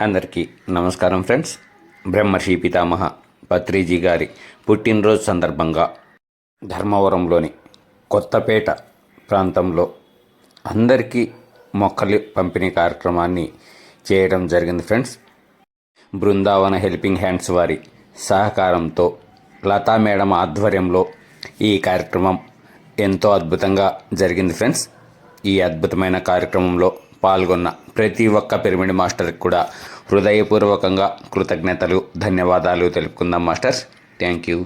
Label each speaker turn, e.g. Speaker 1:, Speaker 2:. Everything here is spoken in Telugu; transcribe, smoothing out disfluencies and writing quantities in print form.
Speaker 1: అందరికీ నమస్కారం ఫ్రెండ్స్. బ్రహ్మర్షి పితామహ పత్రిజీ గారి పుట్టినరోజు సందర్భంగా ధర్మవరంలోని కొత్తపేట ప్రాంతంలో అందరికీ మొక్కలు పంపిణీ కార్యక్రమాన్ని చేయడం జరిగింది ఫ్రెండ్స్. బృందావన హెల్పింగ్ హ్యాండ్స్ వారి సహకారంతో లతా మేడం ఆధ్వర్యంలో ఈ కార్యక్రమం ఎంతో అద్భుతంగా జరిగింది ఫ్రెండ్స్. ఈ అద్భుతమైన కార్యక్రమంలో పాల్గొన్న ప్రతి ఒక్క పిరమిడ్ మాస్టర్కి కూడా హృదయపూర్వకంగా కృతజ్ఞతలు, ధన్యవాదాలు తెలుపుకుందాం మాస్టర్స్. Thank you.